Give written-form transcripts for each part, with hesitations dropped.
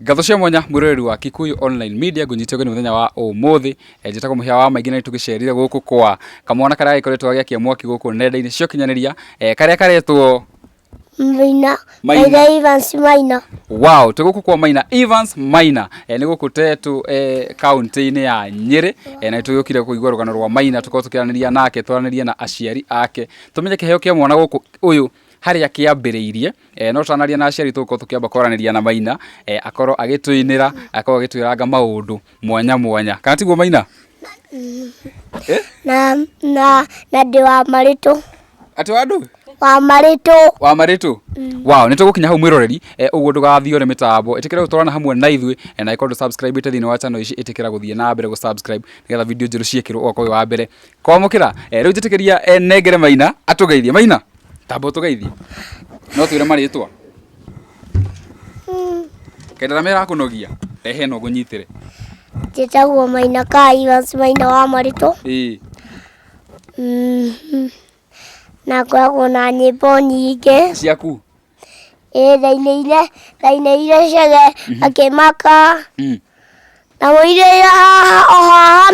Gatho cia mwanya mwirori wa Kikuyu Online Media gunyitio ni muthenya wa umuthi njitako muhia wa maingi na tugicerire guku kwa kamwana karia gikoretwo agiakia mwaki guku nenda-ini cio kinyaniria karia karetwo Maina Evans Maina. Wow, tuguku kwa Maina Evans Maina ni guku tetu county-ini ya Nyeri na tugukire kuigwa rugano rwa Maina tuko tukiraniria nake twaraniria na aciari ake tumenye kiheo kia mwana guku uyu haria kiambiriirie no twanaria na aciari tuko tukiamba koraniria na Maina akoro agituinira akoro agitwiranga maundu mwanya mwanya kana tiguo Maina na ndi wa marito ati wandu wa marito wow ni tugukinya hau mwiroreri uguo ndugathio ni mitambo itikira gutwarana hamwe na ithui na ikondo subscribe ite thini wa channel ici itikira guthie na mbere gu subscribe nigetha video njeru ciekirwo oko wa mbere kwamukira riu njitikiria nengere Maina atugeithie Maina tambo tugeithie no twire maritwa kedara mera kunogia rehe no gunyitire njitagwo Maina Evans Maina wa marito na kwa na nyimbo nyingi ciaku daine cege akimaka na muire haha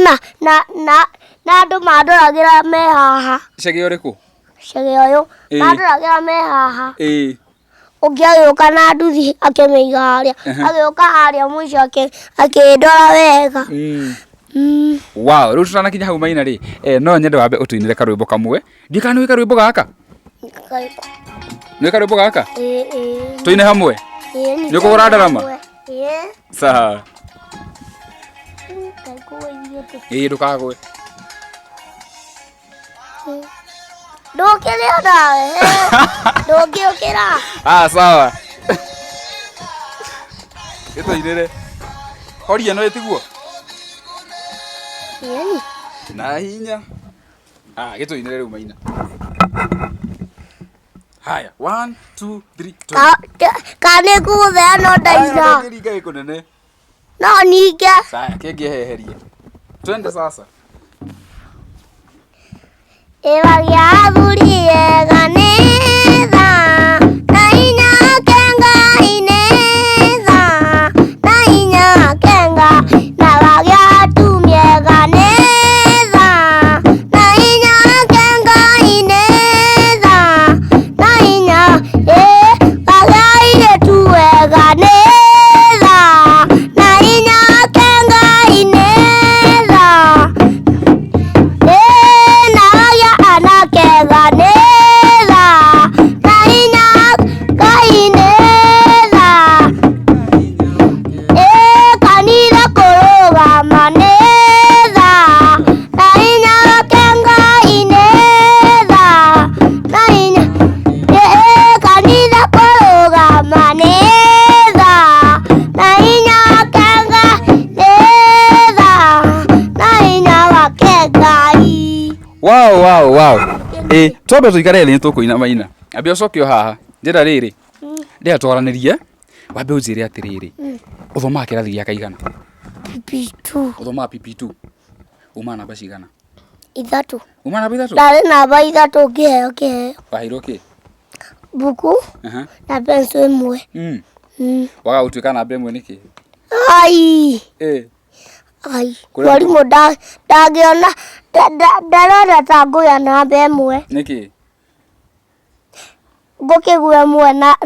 na andu mandoragira me haha cege uriku cege uyu mandoragira me haha ugiuka na nduthi akimiiga haria agiuka haria mwisho akindora wega wow ru tutanakinya hau Maina ri no nyende wambe utuinire karwimbo kamwe ndikana wi karwimbo gaka ni karwimbo gaka tuine hamwe ni kugura ndarama sawa ndukagwe ndukira nawe ndungĩũkĩra sawa ituinire horia no itiguo na hinya gituinire riu Maina haya 1 2 3 kane kuthea no ndaina kiriga ikunene no ninge sawa kingieheherie twende sasa ewagia thurie ganetha na inya kenga inetha na inya kenga na wagia tumie ganetha na inya kenga inetha na inya wagia ile tuwe ganetha na inya kenga inetha wow twambe tuikare thĩ tukuina Maina ambe ucokio haha njira riri ndia twaranirie wambe unjire atiriri uthoma kirathi gĩa kaigana PP2 uthoma PP2 uma namba cigana ithatu uma namba ithatu ndari namba ithatu kiheo wahirwo ki buku na pencil imwe waga gutuika namba imwe niki ai mwarimu ndagiona ndarora ta nguya namba imwe niki ngukigua imwe na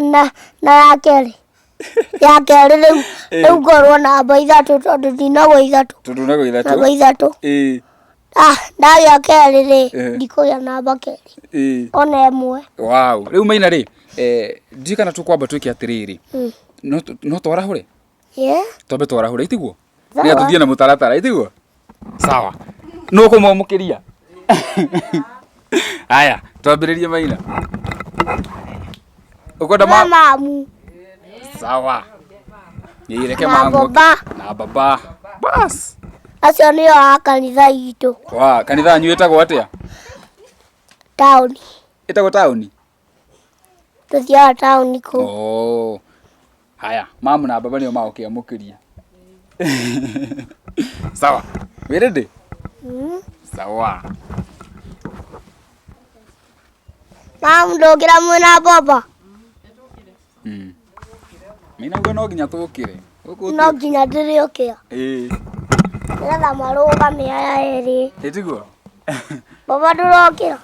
ya keri riu ngorwo namba ithatu tondu ndinagwo ithatu ndagia keri ri ndikugia namba keri ona imwe wow riu Maina ri ndikana tukwamba twike atiriri no twarahure twambe twarahure itiguo ni atuthie na mutaratara itiguo sawa no kumumukiria haya twambiririe Maina ukwenda mamu sawa nireke mamu na baba bas acio nio a kanitha itu kanitha anyu itagwo atia town itagwo town tuthia town ku haya mamu na baba nio maokiamukiria sawa wirende sawa mamu ndogira mwena baba Maina ugo no nginya tukire no nginya ndĩrĩũkĩa nĩgetha marũgame aya erĩ ĩtiguo baba ndũrokĩra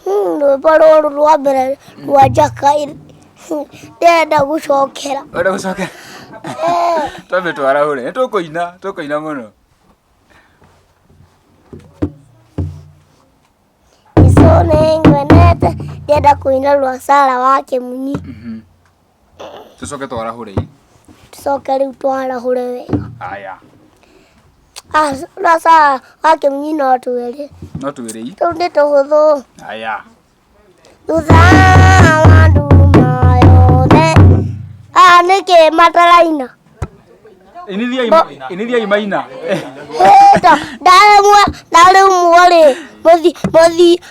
rwĩmbo rũrũ rwa mbere rwa Njaka ndĩrenda gũcokera ũrenda gũcokera twambe twarahũre nĩtũkũina mũno Ico nĩngwenete ndĩrenda kũina rwa Sarah wa Kĩmunyi tũcoke twarahũre tũcoke rĩu twarahũre wega aya rwa Sarah wa Kĩmunyi no twĩrĩ tũu nĩ tũhũthũ aya thutha wa nduma yothe nĩkĩ mataraina inithiai maina ndarĩu muorĩ mũthi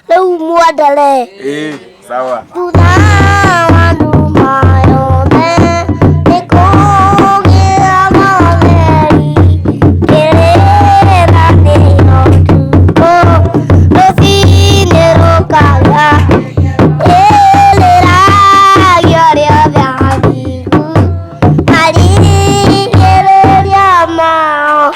rĩu muendere sawa thutha wa nduma yothe nĩkũgĩa matheri kĩrĩra nĩyo tuko rũcinĩ rũkaga ĩrĩragio rĩothe athigu marigĩrĩria mao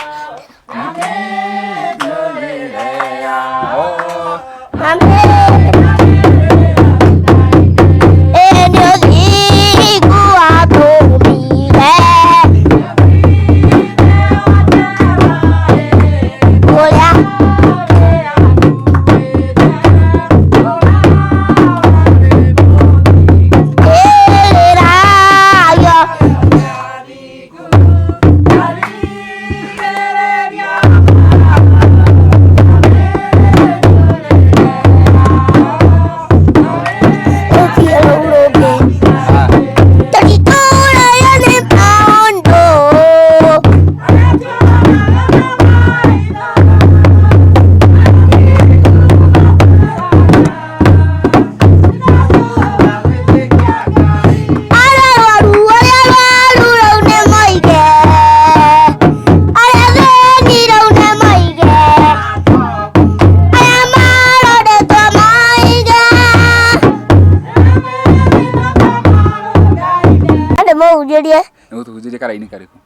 Nĩgũtũhunjĩrie karaini karĩkũ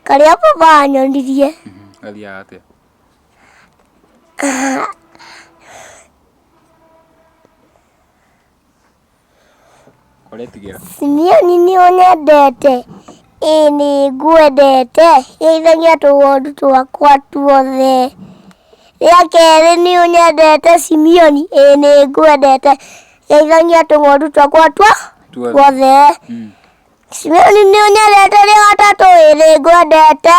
karĩa baba anyonirie gathiaga atĩa ũretigĩra Simeoni nĩũnyendete nĩngwendete geithagia tũgondu twakwa tuothe rĩa kerĩ nĩũnyendete Simeoni nĩngwendete geithagia tũgondu twakwa tuothe Simeoni nĩũnyendete rĩa gatatũ nĩngwendete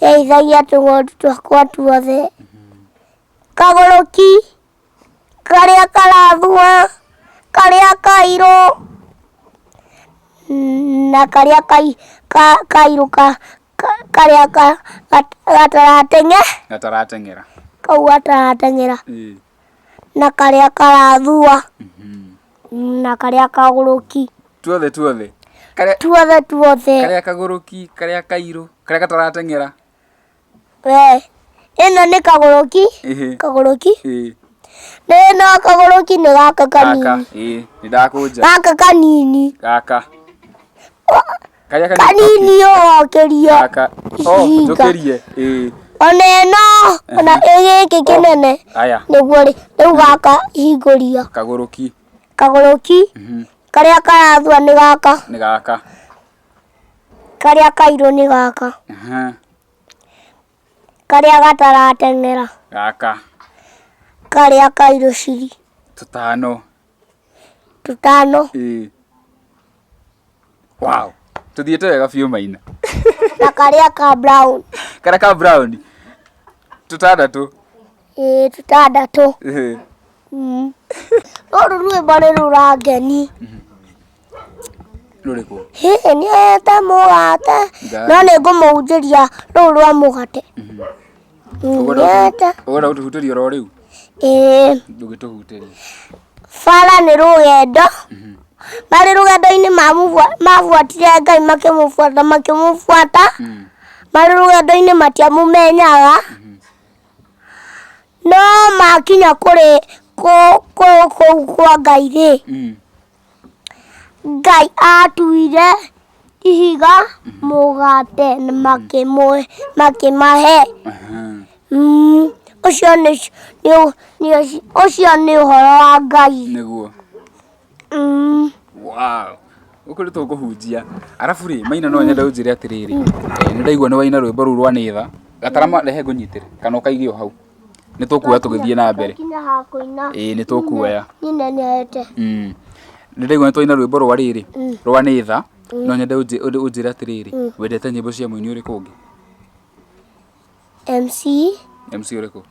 geithagia tũgondu twakwa tuothe kagũrũki karĩa karathua karĩa kairũ na karĩa kairũ karĩa gatarateng'era kau gatarateng'era na karĩa karathua na karĩa kagũrũki tuothe karĩa kagũrũki karĩa kairũ karĩa gatarateng'era ĩno nĩ kagũrũki no kagũrũki nĩ gaka kanini nĩndakũnja gaka kanini kanini ũgokĩrio njũkĩrie ona ĩno ona gĩkĩ kĩnene nĩguo rĩu gaka hingũria kagũrũki karĩa karathua nĩ gaka karĩa kairũ nĩ gaka karĩa gatarateng'era karĩa kairũ ciri tũtano wow tuthiĩte wega biũ maina na karĩa ka brown tũtandatũ rũrũ rwĩmbo nĩ rũrangeni rũrĩkũ nĩete mũgate no nĩngũmũhunjĩria rũrũ rwa mũgate ũgũra gũtũhutĩria oro rĩu ndũgĩtũhutĩria bara nĩ rũgendo marĩ rũgendo-inĩ mabuatire Ngai makĩmũbuata marĩ rũgendo-inĩ matiamũmenyaga no makinya kũrĩ kũu kwa Ngai rĩ Ngai atuire ihiga mugate na makimahe. Ucio nĩ ũhoro wa Ngai. Nĩguo. Wow. Gũkũ nĩ tũkũhunjia. Arabu rĩ, Maina no nyende ũnjĩre atĩrĩrĩ. Nĩ ndaigua nĩ waina rwĩmbo rũu rwa nĩtha. Gatarama rehe ngũnyitĩre kana ũkaige o hau. Nĩ tũkuoya tũgĩthiĩ na mbere. Nĩ tũkuoya. Nĩ ndaigua nĩ twaina rwĩmbo rwa rĩrĩ rwa nĩtha. No nyende ũnjĩre atĩrĩrĩ. Wendete nyĩmbo cia mũini ũrĩkũ ũngĩ? MC ũrĩkũ?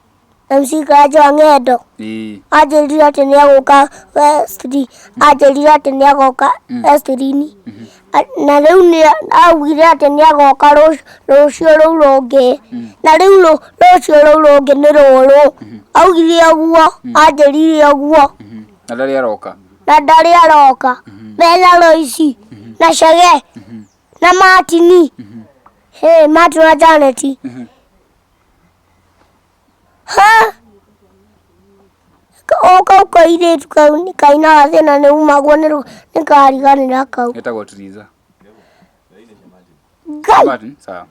MC Kanja wa Ng'endo. Anjĩrire atĩ nĩ agũka West. Anjĩrire atĩ nĩ agoka West-inĩ. Na rĩu nĩ augire atĩ nĩ agoka rũciũ rũu rũngĩ. Na rĩu rũciũ rũu rũngĩ nĩ rũrũ. Augire ũguo, anjĩrire ũguo. Na ndarĩ aroka? Na ndarĩ aroka. Mena Loici na Chege na Martini. Martin na Janet. Kau kairĩtu kau nĩ kainaga thĩna nĩ umagwo nĩ kariganĩra kau. Getagwo Triza. Ngai. Sawa.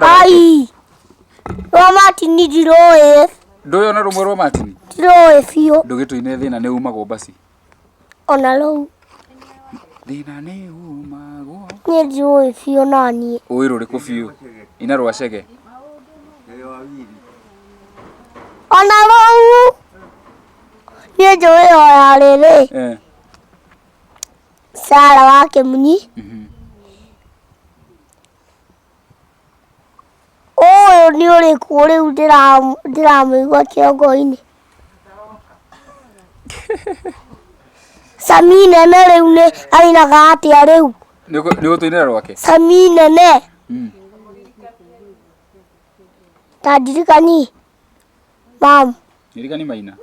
Ai. Rwa Martin ndiroĩ. Ndũĩ ona rũmwe rwa Martin? Ndiroĩ biũ. Ndũgĩtũine thĩna nĩ umagwo basi. Ona rũu. Thĩna nĩ umagwo. Niĩ ndiroĩ biũ naniĩ. Ũĩ rũrĩkũ biũ? Ina rwa Chege. Ona rũu. Niĩ njũĩ o rĩrĩ. Sara wa Kĩmunyi. Ũyũ nĩ ũrĩkũ rĩu ndĩramũigua kĩongo-inĩ. Sami nene rĩu nĩ ainaga atĩa rĩu? Nĩ gũtũinĩra rwake? Sami nene. Ta ndirikani. Mam. Ndirikani Maina.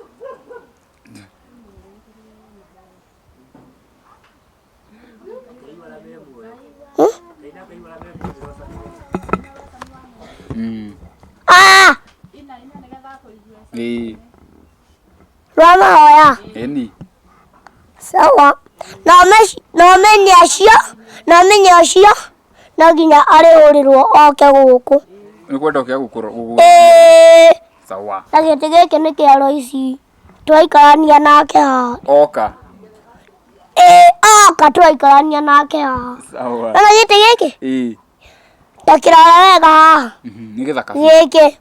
Rwa mahoya. Eni. Sawa. No menye acio. No nginya arĩhũrĩrwo oke gũkũ. Nĩ kwenda oke gũkũ. Sawa. Na gĩtĩ gĩkĩ nĩ kĩa Loici. Twaikarania nake haha. Oka. Oka twaikarania nake haha. Sawa. Na gĩtĩ gĩkĩ? Ta kĩrora wega haha. Nĩ gĩthaka. Gĩkĩ.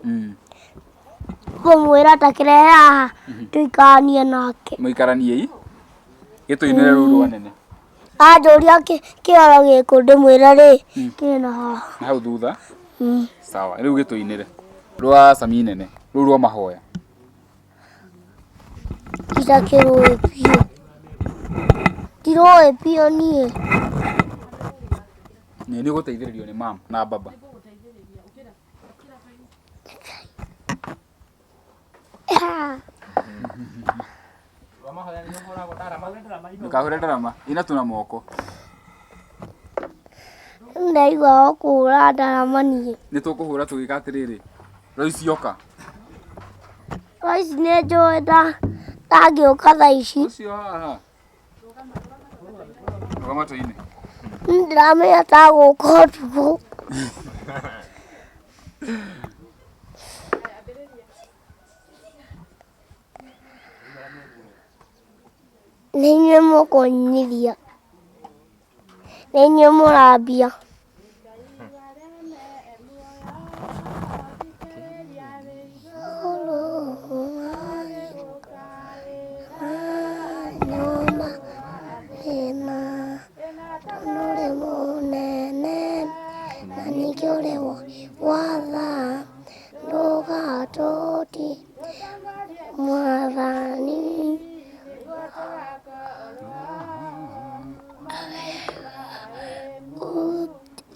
Ngũmwĩra ta kĩrehe haha. Tũikaranie nake. Mũikaranie gĩtũ-inĩ rũu rwanene. Anjũria kĩoro gĩkũ ndĩmwĩra rĩ. Kĩna haha. Na hau thutha? Sawa. Rĩu gĩtũ-inĩ rwa Sami nene. Rũu rwa mahoya. Itakĩrũĩ biũ. Ndiroĩ biũ niĩ. Nĩ gũteithĩrĩrio nĩ mam na baba. Ndũkahũre ndarama. Ina tuna moko. Ndaigua o kũhũra ndarama niĩ. Nĩ tũkũhũra tũgĩka atĩrĩrĩ. Loici oka. Loici nĩ njũĩ ndangĩũka thaa ici. Ũcio haha. Rũgama tũine. Ndiramenya ta gũka ũtukũ. Nĩ inyuĩ mũkũnyithia. Nĩ inyuĩ mũrambia.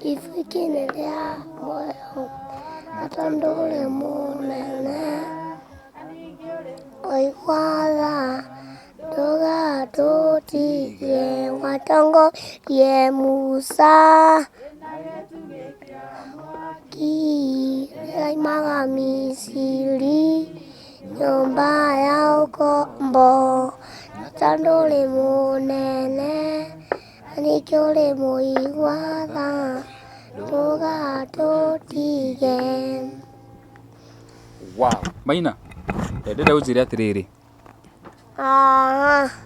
Ifikiria moyo atandole munene oikwala doga totie watango ye Musa ki maga Misiri nyumba ya ukombo tandũrĩ mũnene nĩkĩo ũrĩ mũigua tha tũgatũtige. Wow, Maina, ndĩrenda ũnjĩre atĩrĩrĩ.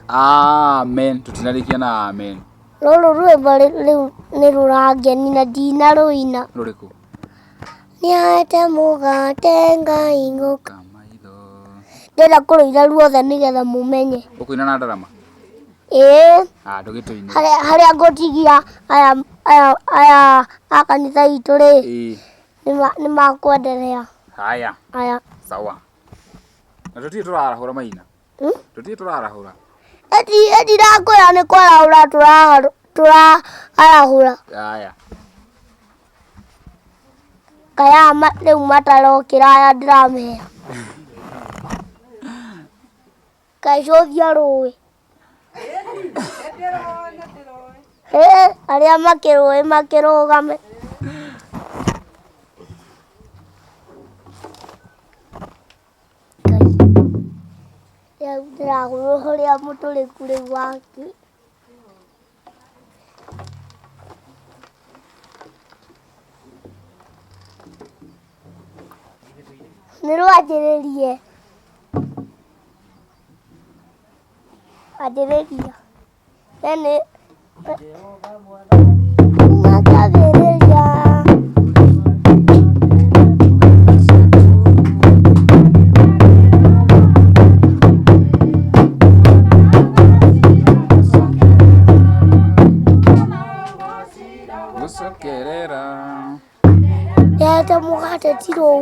Amen, tutinarĩkia na amen. Rũrũ rwĩmbo rĩu nĩ rũrangeni na ndinarũina. Rũrĩkũ? Nĩahete mũgate Ngai ngũka maitho. Ndĩrenda kũrũina ruothe nĩgetha mũmenye. Ũkũina na ndarama? Ndũgĩtũine. Harĩa ngũtigia aya a kanitha itũ rĩ, nĩ makwenderea. Haya. Sawa. Na tũtirĩ tũrarahũra Maina? Tũtirĩ tũrarahũra? Eti ndakwĩra nĩ kwarahũra tũrarahũra. Haya. Kaya rĩu matarokĩra aya ndĩramea. Kaicũthia rũĩ. Arĩa makĩrũĩ makĩrũgame. Rĩu ndĩrahũrũhũria mũtũrĩku rĩu waki. Nĩ rwanjĩrĩrie. Anjĩrĩria. Makambĩrĩria. Nĩahete mũgate tirũu.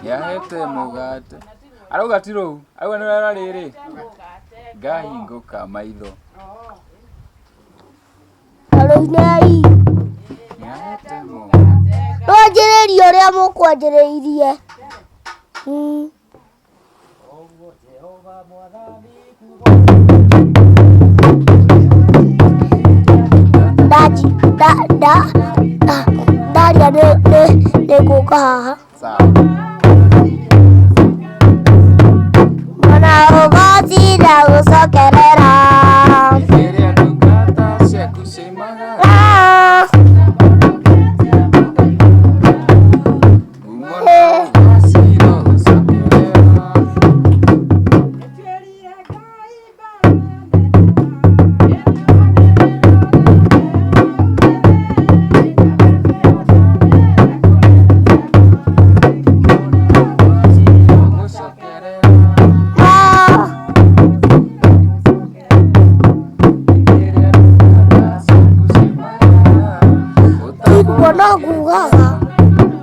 Nĩahete mũgate. Arauga tirũu. Arauga nĩ wera rĩrĩ. Ngai ngũka maitho. Arũinei. Nĩahete mũgate. Rwanjĩrĩrie ũrĩa mũkwanjĩrĩirie. Ndaria nĩ ngũka haha. Mwana ũgũtinda gũcokerera. Rĩrĩa ndungata ciaku ciaumagara.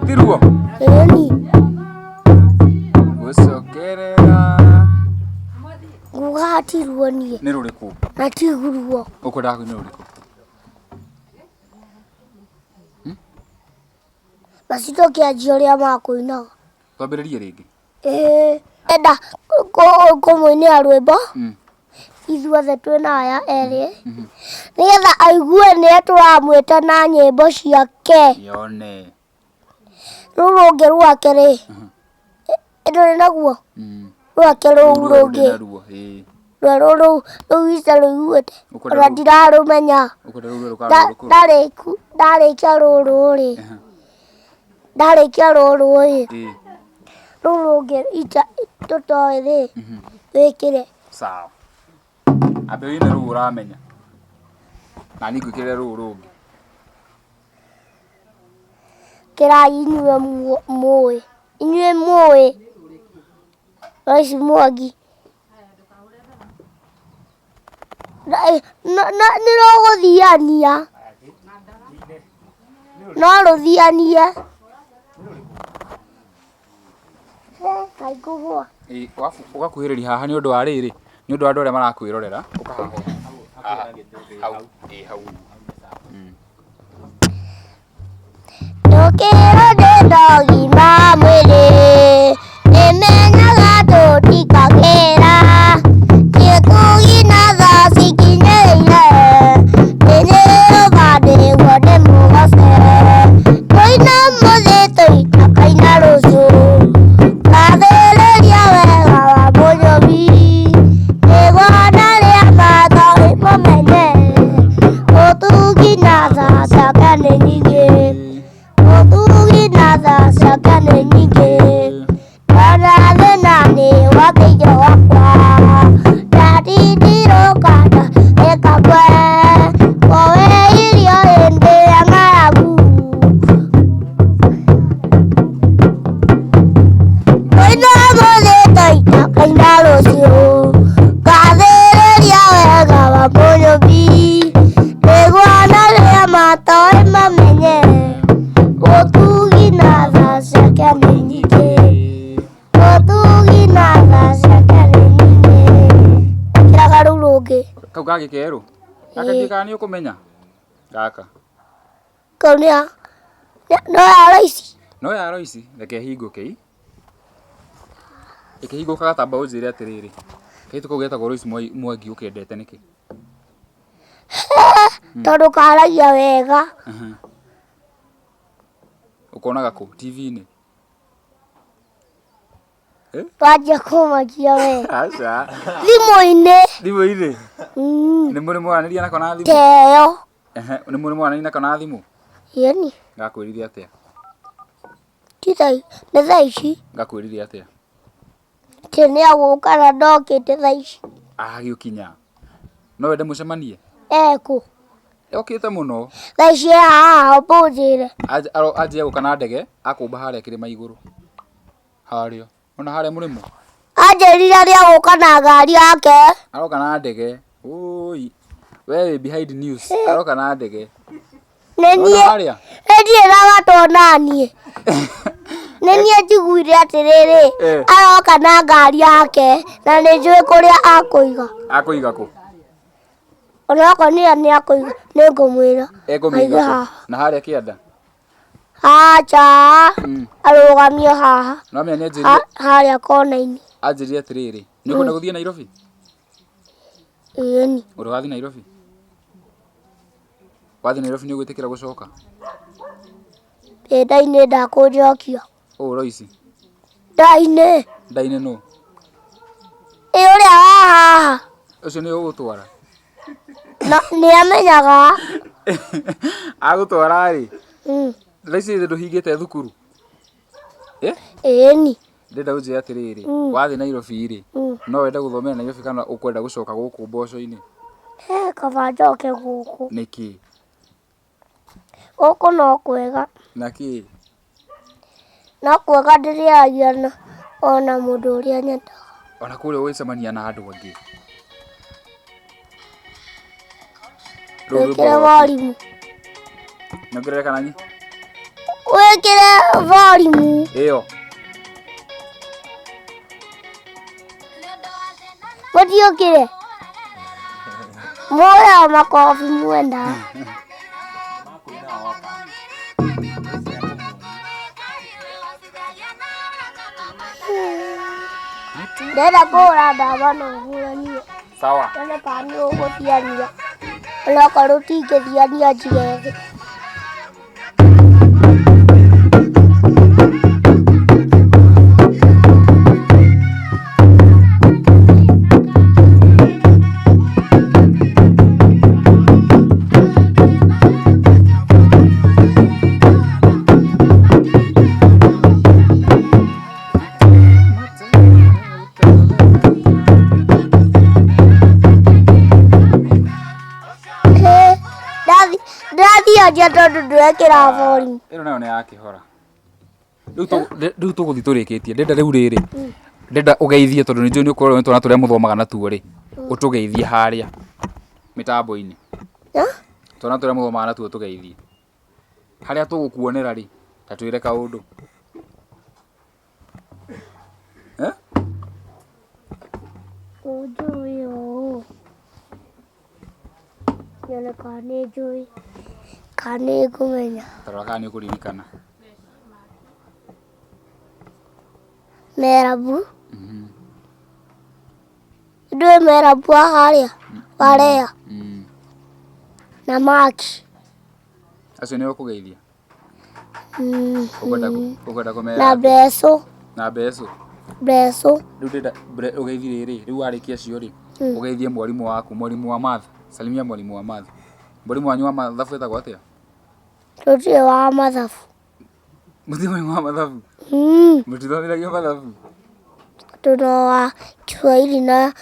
Tiruo. Gũcokerera. Nguga tiruo niĩ. Nĩ rũrĩkũ? Na tiguruo. Ũkwendaga kũina rũrĩkũ? Basi tũkĩanjia ũrĩa makũinaga. Twambĩrĩrie rĩngĩ? Enda kũmũinĩra rwĩmbo ithuothe twĩna aya erĩ nĩgetha aigue nĩ tũramwĩta na nyĩmbo ciake. Yone. Rũu rũngĩ rwake rĩ, ndũrĩ naguo? Rwake rũu rũngĩ rũu ica rũiguĩte ona ndirarũmenya. Ndarĩkia rũrũ rĩ, rũu rũngĩ tũtoĩ rĩ wĩkĩre. Sawa. Ambe wĩine rũu ũramenya na niĩ ngwĩkĩrĩre rũu rũngĩ. Kĩrai inyuĩ mũĩ Royce Mwangi. Nĩ rũgũthiania no rũthianie. Ũgakuhĩrĩria haha nĩ ũndũ wa rĩrĩ, nĩ ũndũ wa andũ arĩa marakwĩrorera. Ũka haha hau. Ndũkĩrwo ndĩna ũgima mwĩrĩ nĩmenyaga tũtikagĩra kĩkũgina thaa cikinyĩire nĩnyũbandĩguo nĩ mũgoce tũina mũthĩ tũitakaina rũciũ gathĩrĩria we Kau gage keru. Akagika ni ukumenya. Gaka. Kaunia. No ya raisi. No ya raisi. Reke hinguke. Ikihinguka gatamba unjire atiriri. Kaitu kugeta goroisi mwangi ukendete niki. Tondu karagia wega. Ukonaga ku TV-ini? Twanjia kumakia wega. Aca. Thimũ-inĩ. Thimũ-inĩ? Nĩ mũrĩ mwaraniria nako na thimũ? Keo. Nĩ mũrĩ mwaraniria nako na thimũ? Yeni. Ngakwĩrire atĩa? Nĩ thaa ici. Ngakwĩrire atĩa? Nĩ agũka na ndokĩte thaa ici. Agĩũkinya. No wende mũcemanie? Kũ? Okĩte mũno. Thaa ici haha ũnjĩre. Anjia gũka na ndege akũmba harĩa kĩrĩma igũrũ. Harĩa. Ona harĩa mũrĩmo. Anjĩrire nĩ agũka na ngari yake. Aroka na ndege. Oi. We behind news. Aroka na ndege. Nĩ niĩ ndagatwo naniĩ. Nĩ niĩ njiguire atĩrĩrĩ aroka na ngari yake na nĩ njũĩ kũrĩa akũiga. Akũiga kũ? Onokorwo nĩ akũiga nĩ ngũmwĩra. Ekũmĩiga kũ? Na harĩa kĩanda? Acha. Arũgamio haha. No menya nĩanjĩrire harĩa kona-inĩ. Anjĩrire atĩrĩrĩ. Nĩ ũkwenda gũthiĩ Nairobi? Ĩni. Ũrathiĩ Nairobi? Wathiĩ Nairobi nĩ ũgwĩtĩkĩra gũcoka? Nda-inĩ ndakũnjokia. Roici? Nda-inĩ. Nda-inĩ nũ? Ũrĩa haha. Ũcio nĩ ũgũtwara? Nĩ amenyaga. Agũtwara rĩ? Thaa ici ndũhingĩte thukuru? Ĩni. Ndĩrenda ũnjĩre atĩrĩrĩ, wathiĩ Nairobi rĩ, no wende gũthomera Nairobi kana ũkwenda gũcoka gũkũ mboco-inĩ? Kaba njoke gũkũ. Nĩkĩ? Gũkũ no kwega. Nakĩ? No kwega ndĩrĩagia ona mũndũ ũrĩa nyendaga. Ona kũrĩa ũgĩcemania na andũ angĩ? Wĩkĩre volume. Nyongerere kana nyi? Wĩkĩre volume. Ĩyo. Mũtiũkĩre. Mũra makobi mwenda. Ndenda kũhũra ndawa na ũhũranie. Sawa. Ndenda kana nĩ ũgũthiania. Onokorwo ũtingĩthiania njige thĩ. Ndathiĩ tondũ ndwekĩra volume. Ĩno nayo nĩ yakĩhora. Rĩu tũgũthiĩ tũrĩkĩtie. Ndenda rĩu rĩrĩ. Ndenda ũgeithie tondũ nĩnjũĩ nĩ ũkorwo nĩ twana tũrĩa mũthomaga natuo rĩ. Ũtũgeithie harĩa mĩtambo-inĩ. Twana tũrĩa mũthomaga natuo tũgeithie. Harĩa tũgũkuonera rĩ, ta twĩre kaũndũ. Ũnjũĩ ũũ. Nyone kana nĩ njũĩ. Kana nĩ ngũmenya. Tarora kana nĩ ũkũririkana. Merabu. Ndũĩ merabu harĩa. Warea. Na maki. Acio nĩ ũkũgeithia. Ũkwenda kũmera. Na mbeco. Na mbeco. Mbeco. Rĩu ndenda ũgeithie rĩrĩ. Rĩu warĩkia cio rĩ. Ũgeithie mwarimũ waku, mwarimũ wa math. Salimia mwalimu wa math. Mwalimu wanyu wa mathabu etagwo atĩa? Tũtirĩ wa mathabu. Mũtirĩ mwalimu wa mathabu? Mũtithomithagio mathabu? Tũno wa Kiswahili na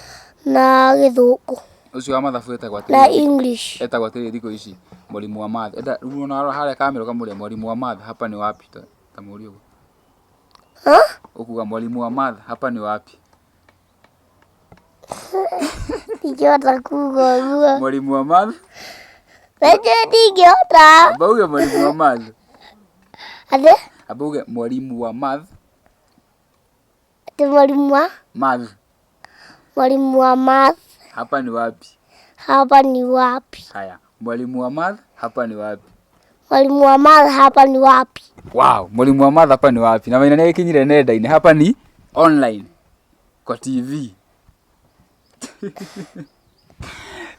Gĩthũngũ. Ũcio wa mathabu etagwo atĩa? Na English. Etagwo atĩa thikũ ici? Mwalimu wa math. Rĩu ona harĩa kamera kamũrĩa mwalimu wa math hapa ni wapi? Ta mũũrie ũguo. Ũkuga mwalimu wa math hapa ni wapi? Ndingĩhota kuuga ũguo. Mwalimu wa math? Reke ndingĩhota. Amba uge mwalimu wa math. Atĩ? Amba uge mwalimu wa math. Atĩ mwalimu wa? Math. Mwalimu wa math. Hapa ni wapi? hapa ni wapi? Haya, mwalimu wa math hapa ni wapi? Mwalimu wa math hapa ni wapi? Wow, mwalimu wa math hapa ni wapi? Na Maina nĩ akinyire nenda-inĩ, hapa ni online kwa TV.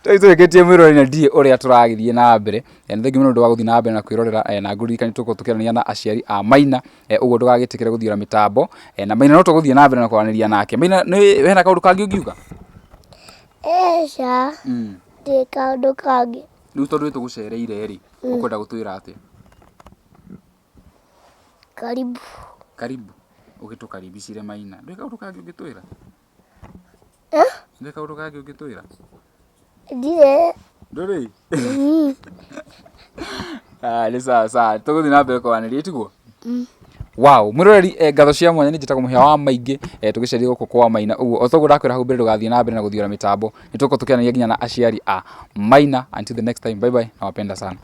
Tũgetie mwĩrore na ndiĩ ũrĩa tũragĩthiĩ na mbere. Nĩ thengi mũno ndũ wa gũthiĩ na mbere na kwĩrorera na ngũririkani tũkorwo tũkĩaranĩria na aciari a Maina. Ũguo ndũgagĩtĩkĩre gũthiĩra mĩtambo. Na Maina no tũgũthiĩ na mbere na kwaranĩria nake. Maina nĩ hena kaũndũ kangĩ ũngiuga? Ca. Ndĩ kaũndũ kangĩ. Rĩu tondũ nĩtũgũcereire rĩ, ũkwenda gũtwĩra atĩa? Karibu. Karibu. Ũgĩtũkaribicire Maina. Ndũĩ kaũndũ kangĩ ũngĩtwĩra? Ndũĩ kaũndũ kangĩ ũngĩtwĩra? Ndire. Ndũrĩ? Nĩ sawa. Tũgũthiĩ na mbere kwaranĩria tiguo? Wow, mwĩroreri ngatho cia mwanya nĩ njĩtagwo mũhĩa wa maingĩ tũgĩceria gũkũ kwa Maina. Ũguo o toguo ndakwĩra hau mbere ndũgathiĩ na mbere na gũthiũra mĩtambo. Nĩ tũkorwo tũkĩaranĩria nginya na aciari a Maina. Until the next time, bye bye, nawapenda sana.